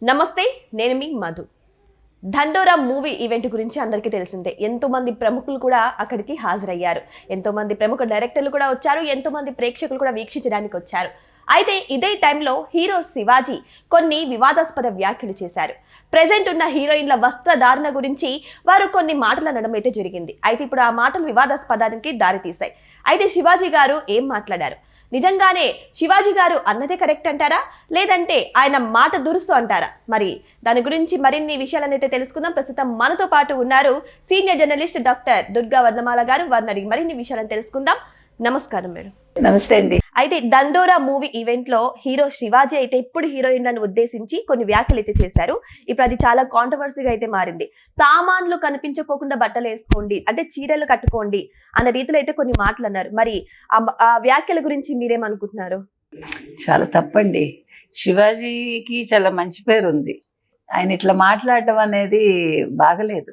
నమస్తే, నేను మీ మధు. దండోరా మూవీ ఈవెంట్ గురించి అందరికీ తెలిసిందే. ఎంతో మంది ప్రముఖులు కూడా అక్కడికి హాజరయ్యారు. ఎంతో మంది ప్రముఖ డైరెక్టర్లు కూడా వచ్చారు. ఎంతో మంది ప్రేక్షకులు కూడా వీక్షించడానికి వచ్చారు. అయితే ఇదే టైంలో హీరో శివాజీ కొన్ని వివాదాస్పద వ్యాఖ్యలు చేశారు. ప్రెజెంట్ ఉన్న హీరోయిన్ల వస్త్రధారణ గురించి వారు కొన్ని మాటలు అనడం అయితే జరిగింది. అయితే ఇప్పుడు ఆ మాటలు వివాదాస్పదానికి దారితీశాయి. అయితే శివాజీ గారు ఏం మాట్లాడారు? నిజంగానే శివాజీ గారు అన్నదే కరెక్ట్ అంటారా, లేదంటే ఆయన మాట దురుస్తు అంటారా? మరి దాని గురించి మరిన్ని విషయాలనైతే తెలుసుకుందాం. ప్రస్తుతం మనతో పాటు ఉన్నారు సీనియర్ జర్నలిస్ట్ డాక్టర్ దుర్గా వర్ణమాల గారు. వారిని అడిగి మరిన్ని విషయాలను తెలుసుకుందాం. నమస్కారం మేడం. నమస్తే అండి. అయితే దండోరా మూవీ ఈవెంట్ లో హీరో శివాజీ అయితే ఇప్పుడు హీరోయిన్లను ఉద్దేశించి కొన్ని వ్యాఖ్యలు అయితే చేశారు. ఇప్పుడు అది చాలా కాంట్రవర్సీగా అయితే మారింది. సామాన్లు కనిపించకోకుండా బట్టలు వేసుకోండి, అంటే చీరలు కట్టుకోండి అన్న రీతిలో అయితే కొన్ని మాటలు అన్నారు. మరి ఆ వ్యాఖ్యల గురించి మీరేమనుకుంటున్నారు? చాలా తప్పండి. శివాజీకి చాలా మంచి పేరు ఉంది. ఆయన ఇట్లా మాట్లాడడం అనేది బాగలేదు.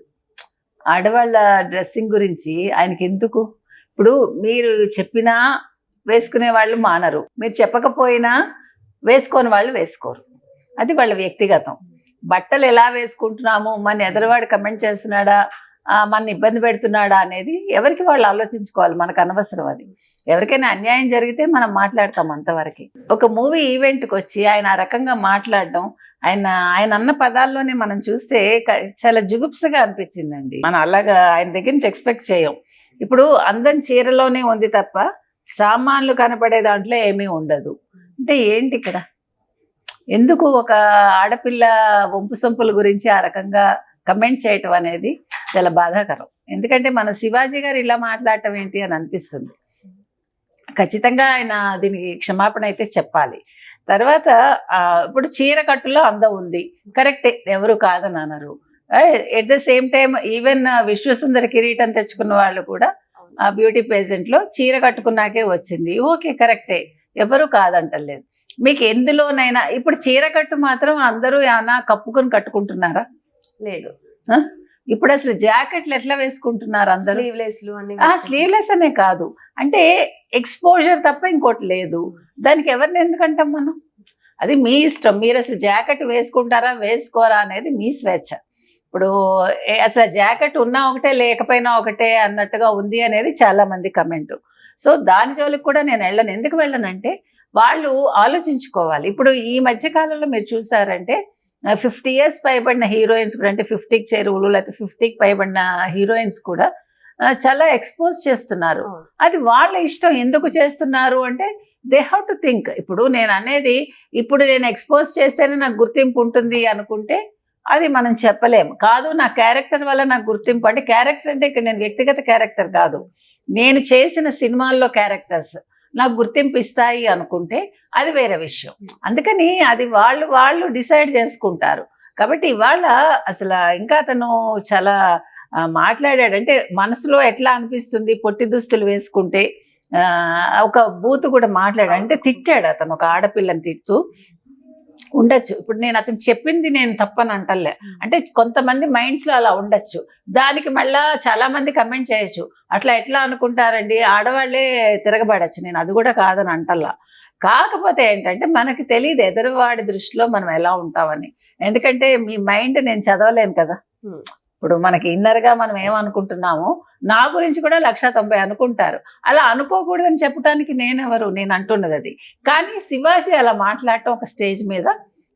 ఆడవాళ్ళ డ్రెస్సింగ్ గురించి ఆయనకి ఎందుకు? ఇప్పుడు మీరు చెప్పినా వేసుకునే వాళ్ళు మానరు, మీరు చెప్పకపోయినా వేసుకోని వాళ్ళు వేసుకోరు. అది వాళ్ళ వ్యక్తిగతం. బట్టలు ఎలా వేసుకుంటున్నాము, మన ఎదురువాడు కమెంట్ చేస్తున్నాడా, మన ఇబ్బంది పెడుతున్నాడా అనేది ఎవరికి వాళ్ళు ఆలోచించుకోవాలి. మనకు అనవసరం అది. ఎవరికైనా అన్యాయం జరిగితే మనం మాట్లాడతాం అంతవరకు. ఒక మూవీ ఈవెంట్కి వచ్చి ఆయన ఆ రకంగా మాట్లాడడం, ఆయన అన్న పదాల్లోనే మనం చూస్తే చాలా జుగుప్సగా అనిపించిందండి. మనం అలాగా ఆయన దగ్గర నుంచి ఎక్స్పెక్ట్ చేయం. ఇప్పుడు అందం చీరలోనే ఉంది తప్ప సామాన్లు కనపడే దాంట్లో ఏమీ ఉండదు. అంటే ఏంటి ఇక్కడ? ఎందుకు ఒక ఆడపిల్ల వంపు సొంపుల గురించి ఆ రకంగా కమెంట్ చేయటం అనేది చాలా బాధాకరం. ఎందుకంటే మన శివాజీ గారు ఇలా మాట్లాడటం ఏంటి అని అనిపిస్తుంది. ఖచ్చితంగా ఆయన దీనికి క్షమాపణ అయితే చెప్పాలి. తర్వాత ఇప్పుడు చీర కట్టులో అందం ఉంది, కరెక్టే, ఎవరు కాదని అనరు. At the same time even విశ్వసుందర కిరీటం తెచ్చుకున్న వాళ్ళు కూడా ఆ బ్యూటీ పేజెంట్లో చీర కట్టుకున్నాకే వచ్చింది. ఓకే, కరెక్టే, ఎవరు కాదంటలేదు. మీకు ఎందులోనైనా ఇప్పుడు చీర కట్టు మాత్రం అందరూ ఏమన్నా కప్పుకొని కట్టుకుంటున్నారా? లేదు. ఇప్పుడు అసలు జాకెట్లు ఎట్లా వేసుకుంటున్నారు అందరూ? స్లీవ్లెస్ అనే కాదు, అంటే ఎక్స్పోజర్ తప్ప ఇంకోటి లేదు. దానికి ఎవరిని ఎందుకంటాం మనం? అది మీ ఇష్టం. మీరు అసలు జాకెట్ వేసుకుంటారా వేసుకోరా అనేది మీ స్వేచ్ఛ. ఇప్పుడు అసలు జాకెట్ ఉన్నా ఒకటే లేకపోయినా ఒకటే అన్నట్టుగా ఉంది అనేది చాలా మంది కమెంటు. సో దాని జోలికి కూడా నేను వెళ్ళను. ఎందుకు వెళ్ళనంటే వాళ్ళు ఆలోచించుకోవాలి. ఇప్పుడు ఈ మధ్యకాలంలో మీరు చూసారంటే 50 years పైబడిన హీరోయిన్స్ కూడా, అంటే 50కి చేరువులు లేకపోతే 50కి పైబడిన హీరోయిన్స్ కూడా చాలా ఎక్స్పోజ్ చేస్తున్నారు. అది వాళ్ళ ఇష్టం. ఎందుకు చేస్తున్నారు అంటే దే హ్యావ్ టు థింక్. ఇప్పుడు నేను అనేది, ఇప్పుడు నేను ఎక్స్పోజ్ చేస్తేనే నాకు గుర్తింపు ఉంటుంది అనుకుంటే అది మనం చెప్పలేము. కాదు, నా క్యారెక్టర్ వల్ల నాకు గుర్తింపు, అంటే క్యారెక్టర్ అంటే ఇక్కడ నేను వ్యక్తిగత క్యారెక్టర్ కాదు, నేను చేసిన సినిమాల్లో క్యారెక్టర్స్ నాకు గుర్తింపు ఇస్తాయి అనుకుంటే అది వేరే విషయం. అందుకని అది వాళ్ళు డిసైడ్ చేసుకుంటారు. కాబట్టి ఇవాళ అసలు ఇంకా అతను చాలా మాట్లాడాడంటే మనసులో ఎట్లా అనిపిస్తుంది, పొట్టి దుస్తులు వేసుకుంటే. ఒక బూతు కూడా మాట్లాడాడు, అంటే తిట్టాడు అతను, ఒక ఆడపిల్లని తిడుతూ ఉండొచ్చు. ఇప్పుడు నేను అతను చెప్పింది నేను తప్పని అంటలే, అంటే కొంతమంది మైండ్స్లో అలా ఉండొచ్చు. దానికి మళ్ళా చాలా మంది కమెంట్ చేయొచ్చు, అట్లా ఎట్లా అనుకుంటారండి, ఆడవాళ్లే తిరగబడచ్చు. నేను అది కూడా కాదని అంటల్లా. కాకపోతే ఏంటంటే మనకి తెలియదు ఎదురువాడి దృష్టిలో మనం ఎలా ఉంటామని. ఎందుకంటే మీ మైండ్ నేను చదవలేను కదా. ఇప్పుడు మనకి ఇన్నర్గా మనం ఏమనుకుంటున్నామో నా గురించి కూడా 190 అనుకుంటారు. అలా అనుకోకూడదని చెప్పడానికి నేనెవరు? నేను అంటున్నది అది. కానీ శివాజీ అలా మాట్లాడటం ఒక స్టేజ్ మీద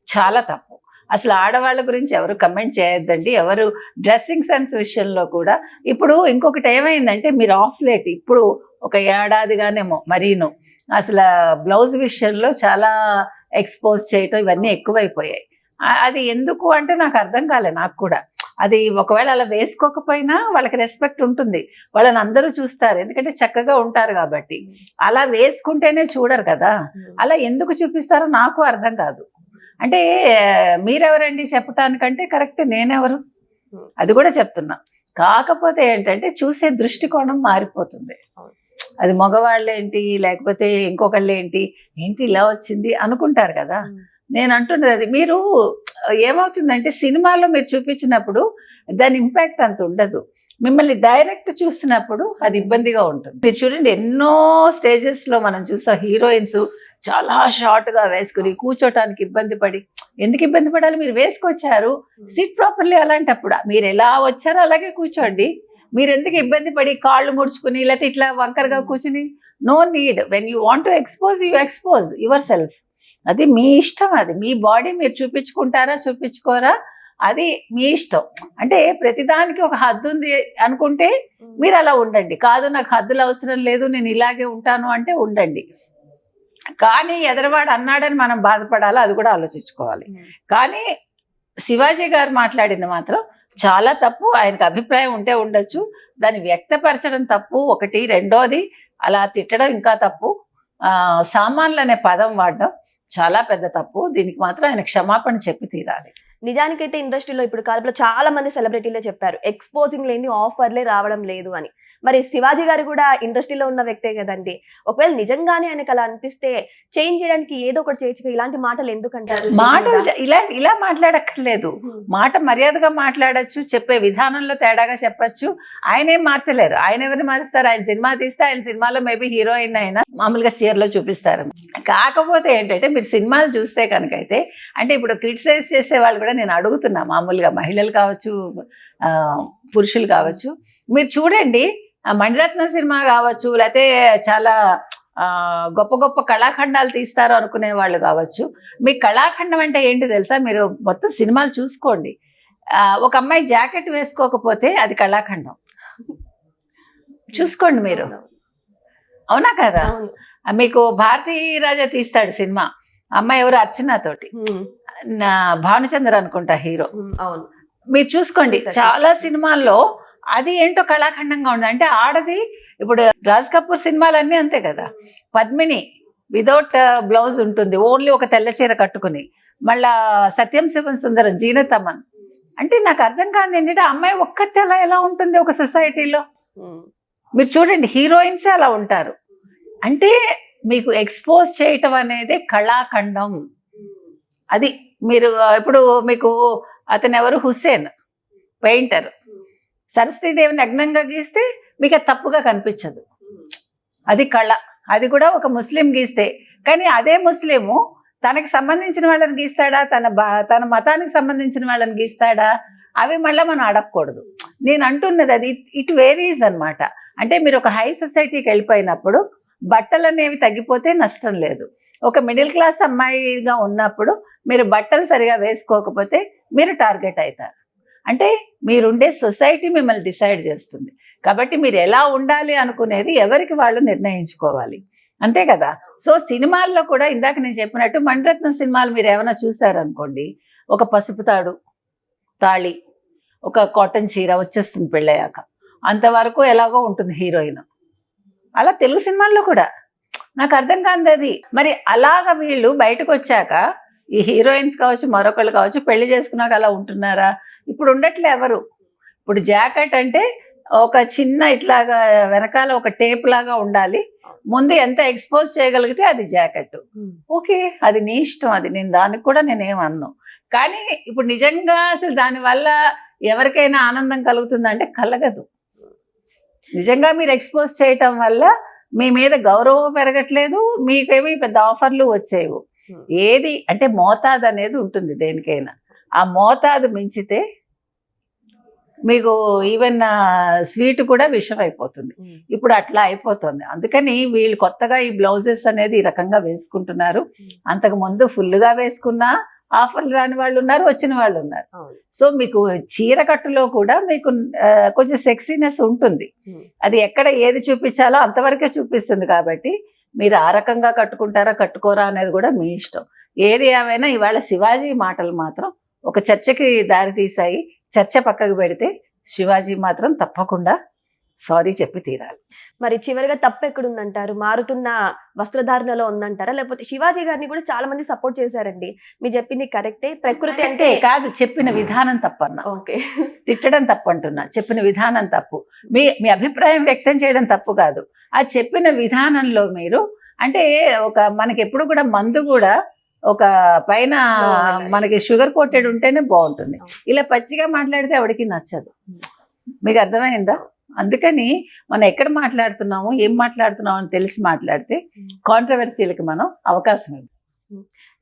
చాలా తప్పు. అసలు ఆడవాళ్ళ గురించి ఎవరు కమెంట్ చేయొద్దండి. ఎవరు డ్రెస్సింగ్ సెన్స్ విషయంలో కూడా. ఇప్పుడు ఇంకొకటి ఏమైందంటే, మీరు ఆఫ్ లేట్ ఇప్పుడు ఒక ఏడాదిగానేమో మరీను అసలు బ్లౌజ్ విషయంలో చాలా ఎక్స్పోజ్ చేయటం ఇవన్నీ ఎక్కువైపోయాయి. అది ఎందుకు అంటే నాకు అర్థం కాలే. నాకు కూడా అది ఒకవేళ అలా వేసుకోకపోయినా వాళ్ళకి రెస్పెక్ట్ ఉంటుంది, వాళ్ళని అందరూ చూస్తారు, ఎందుకంటే చక్కగా ఉంటారు కాబట్టి. అలా వేసుకుంటేనే చూడరు కదా, అలా ఎందుకు చూపిస్తారో నాకు అర్థం కాదు. అంటే మీరెవరండి చెప్పటానికంటే, కరెక్ట్ నేనెవరు అది కూడా చెప్తున్నా. కాకపోతే ఏంటంటే చూసే దృష్టికోణం మారిపోతుంది. అది మగవాళ్ళేంటి లేకపోతే ఇంకొకళ్ళు ఏంటి ఇలా వచ్చింది అనుకుంటారు కదా. నేను అంటున్నది అది. మీరు ఏమవుతుందంటే సినిమాలో మీరు చూపించినప్పుడు దాని ఇంపాక్ట్ అంత ఉండదు. మిమ్మల్ని డైరెక్ట్ చూసినప్పుడు అది ఇబ్బందిగా ఉంటుంది. మీరు చూడండి, ఎన్నో స్టేజెస్లో మనం చూసాం హీరోయిన్స్ చాలా షార్ట్గా వేసుకుని కూర్చోటానికి ఇబ్బంది పడి, ఎందుకు ఇబ్బంది పడాలి? మీరు వేసుకొచ్చారు, సిట్ ప్రాపర్లీ. అలాంటప్పుడు మీరు ఎలా వచ్చారో అలాగే కూర్చోండి. మీరు ఎందుకు ఇబ్బంది పడి కాళ్ళు ముడుచుకుని లేకపోతే ఇట్లా వంకరగా కూర్చుని? No need. When you want to expose, you expose yourself. అది మీ ఇష్టం. అది మీ బాడీ. మీరు చూపించుకుంటారా చూపించుకోరా అది మీ ఇష్టం. అంటే ప్రతిదానికి ఒక హద్దు ఉంది అనుకుంటే మీరు అలా ఉండండి. కాదు నాకు హద్దులు అవసరం లేదు, నేను ఇలాగే ఉంటాను అంటే ఉండండి. కానీ ఎదరవాడు అన్నాడని మనం బాధపడాలి, అది కూడా ఆలోచించుకోవాలి. కానీ శివాజీ గారు మాట్లాడింది మాత్రం చాలా తప్పు. ఆయనకు అభిప్రాయం ఉంటే ఉండొచ్చు, దాన్ని వ్యక్తపరచడం తప్పు ఒకటి. రెండోది అలా తిట్టడం ఇంకా తప్పు. సామాన్లు అనే పదం వాడడం చాలా పెద్ద తప్పు. దీనికి మాత్రం ఆయన క్షమాపణ చెప్పి తీరాలి. నిజానికైతే ఇండస్ట్రీలో ఇప్పుడు కాలంలో చాలా మంది సెలబ్రిటీలే చెప్పారు ఎక్స్పోజింగ్ లేని ఆఫర్లే రావడం లేదు అని. మరి శివాజీ గారు కూడా ఇండస్ట్రీలో ఉన్న వ్యక్తే కదండి. ఒకవేళ నిజంగానే ఆయనకు అలా అనిపిస్తే చేంజ్ చేయడానికి ఏదో ఒకటి చేయొచ్చు. ఇలాంటి మాటలు ఎందుకంటారు? మాటలు ఇలా మాట్లాడక్కర్లేదు. మాట మర్యాదగా మాట్లాడచ్చు, చెప్పే విధానంలో తేడాగా చెప్పచ్చు. ఆయనేం మార్చలేరు. ఆయన ఎవరిని మారుస్తారు? ఆయన సినిమా తీస్తే ఆయన సినిమాలో మేబీ హీరోయిన్ అయినా మామూలుగా చీరలో చూపిస్తారు. కాకపోతే ఏంటంటే మీరు సినిమాలు చూస్తే కనుకైతే, అంటే ఇప్పుడు క్రిటిసైజ్ చేసే వాళ్ళు కూడా నేను అడుగుతున్నా, మామూలుగా మహిళలు కావచ్చు పురుషులు కావచ్చు, మీరు చూడండి మణిరత్నం సినిమా కావచ్చు, లేకపోతే చాలా గొప్ప గొప్ప కళాఖండాలు తీస్తారు అనుకునే వాళ్ళు కావచ్చు. మీ కళాఖండం అంటే ఏంటి తెలుసా? మీరు మొత్తం సినిమాలు చూసుకోండి. ఒక అమ్మాయి జాకెట్ వేసుకోకపోతే అది కళాఖండం. చూసుకోండి మీరు. అవునా కదా? మీకు భారతీ రాజా తీస్తాడు సినిమా, అమ్మాయి ఎవరు అర్చనతోటి, భానుచంద్ర అనుకుంటా హీరో. అవును, మీరు చూసుకోండి చాలా సినిమాల్లో అది ఏంటో కళాఖండంగా ఉంది. అంటే ఆడది, ఇప్పుడు రాజ్ కపూర్ సినిమాలన్నీ అంతే కదా. పద్మిని వితౌట్ బ్లౌజ్ ఉంటుంది, ఓన్లీ ఒక తెల్ల చీర కట్టుకుని. మళ్ళా సత్యం శివన్ సుందరం, జీనతమన్. అంటే నాకు అర్థం కాదు ఏంటంటే అమ్మాయి ఒక్కతే అలా ఎలా ఉంటుంది ఒక సొసైటీలో? మీరు చూడండి హీరోయిన్సే అలా ఉంటారు. అంటే మీకు ఎక్స్పోజ్ చేయటం అనేది కళాఖండం. అది మీరు ఇప్పుడు మీకు అతను ఎవరు, హుస్సేన్ పెయింటర్, సరస్వతీదేవి నగ్నంగా గీస్తే మీకు అది తప్పుగా కనిపించదు. అది కళ. అది కూడా ఒక ముస్లిం గీస్తే. కానీ అదే ముస్లిము తనకి సంబంధించిన వాళ్ళని గీస్తాడా, తన మతానికి సంబంధించిన వాళ్ళని గీస్తాడా? అవి మళ్ళీ మనం అడగకూడదు. నేను అంటున్నది అది ఇట్ వేరీస్ అనమాట. అంటే మీరు ఒక హై సొసైటీకి వెళ్ళిపోయినప్పుడు బట్టలు అనేవి తగ్గిపోతే నష్టం లేదు. ఒక మిడిల్ క్లాస్ అమ్మాయిగా ఉన్నప్పుడు మీరు బట్టలు సరిగా వేసుకోకపోతే మీరు టార్గెట్ అవుతారు. అంటే మీరుండే సొసైటీ మిమ్మల్ని డిసైడ్ చేస్తుంది. కాబట్టి మీరు ఎలా ఉండాలి అనుకునేది ఎవరికి వాళ్ళు నిర్ణయించుకోవాలి. అంతే కదా? సో సినిమాల్లో కూడా ఇందాక నేను చెప్పినట్టు మణిరత్నం సినిమాలు మీరు ఏమైనా చూసారనుకోండి, ఒక పసుపు తాళి, ఒక కాటన్ చీర వచ్చేస్తుంది పెళ్ళయ్యాక, అంతవరకు ఎలాగో ఉంటుంది హీరోయిన్. అలా తెలుగు సినిమాల్లో కూడా నాకు అర్థం కాదు అది. మరి అలాగ వీళ్ళు బయటకు వచ్చాక ఈ హీరోయిన్స్ కావచ్చు మరొకళ్ళు కావచ్చు పెళ్లి చేసుకున్నాక అలా ఉంటున్నారా? ఇప్పుడు ఉండట్లే ఎవరు. ఇప్పుడు జాకెట్ అంటే ఒక చిన్న ఇట్లాగా వెనకాల ఒక టేప్ లాగా ఉండాలి, ముందు ఎంత ఎక్స్పోజ్ చేయగలిగితే అది జాకెట్. ఓకే, అది నీ ఇష్టం. అది నేను దానికి కూడా నేనేమన్నాను. కానీ ఇప్పుడు నిజంగా అసలు దానివల్ల ఎవరికైనా ఆనందం కలుగుతుందంటే కలగదు. నిజంగా మీరు ఎక్స్పోజ్ చేయటం వల్ల మీ మీద గౌరవం పెరగట్లేదు, మీకేమీ పెద్ద ఆఫర్లు వచ్చేవి. ఏది అంటే మోతాదు అనేది ఉంటుంది దేనికైనా. ఆ మోతాదు మించితే మీకు ఈవెన్ స్వీట్ కూడా విషం అయిపోతుంది. ఇప్పుడు అట్లా అయిపోతుంది. అందుకని వీళ్ళు కొత్తగా ఈ బ్లౌజెస్ అనేది ఈ రకంగా వేసుకుంటున్నారు. అంతకు ముందు ఫుల్గా వేసుకున్నా ఆఫర్లు రాని వాళ్ళు ఉన్నారు, వచ్చిన వాళ్ళు ఉన్నారు. సో మీకు చీర కట్టులో కూడా మీకు కొంచెం సెక్సీనెస్ ఉంటుంది. అది ఎక్కడ ఏది చూపించాలో అంతవరకే చూపిస్తుంది. కాబట్టి మీరు ఆ రకంగా కట్టుకుంటారా కట్టుకోరా అనేది కూడా మీ ఇష్టం. ఏది ఏమైనా ఇవాళ శివాజీ మాటలు మాత్రం ఒక చర్చకి దారి తీసాయి. చర్చ పక్కకు పెడితే శివాజీ మాత్రం తప్పకుండా సారీ చెప్పి తీరాలి. మరి చివరిగా తప్పు ఎక్కడుందంటారు? మారుతున్న వస్త్రధారణలో ఉందంటారా, లేకపోతే శివాజీ గారిని కూడా చాలా మంది సపోర్ట్ చేశారండి, మీరు చెప్పింది కరెక్టే, ప్రకృతి అంటే కాదు, చెప్పిన విధానం తప్పన్నా. ఓకే, తిట్టడం తప్పు అంటున్నా, చెప్పిన విధానం తప్పు. మీ అభిప్రాయం వ్యక్తం చేయడం తప్పు కాదు. ఆ చెప్పిన విధానంలో మీరు అంటే మనకి ఎప్పుడు కూడా మందు కూడా ఒక పైన మనకి షుగర్ కోటెడ్ ఉంటేనే బాగుంటుంది. ఇలా పచ్చిగా మాట్లాడితే ఎవరికి నచ్చదు. మీకు అర్థమైందా? అందుకని మనం ఎక్కడ మాట్లాడుతున్నాము ఏం మాట్లాడుతున్నాము అని తెలిసి మాట్లాడితే కాంట్రవర్సీలకు మనం అవకాశం ఇవ్వం.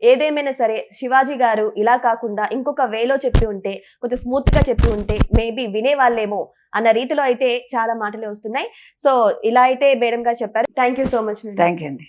ఏదేమైనా సరే శివాజీ గారు ఇలా కాకుండా ఇంకొక వేలో చెప్పి ఉంటే, కొంచెం స్మూత్ గా చెప్పి ఉంటే మేబీ వినేవాళ్ళేమో అన్న రీతిలో అయితే చాలా మాటలు వస్తున్నాయి. సో ఇలా అయితే మేడం గారు చెప్పారు. Thank you so much. Thank you అండి.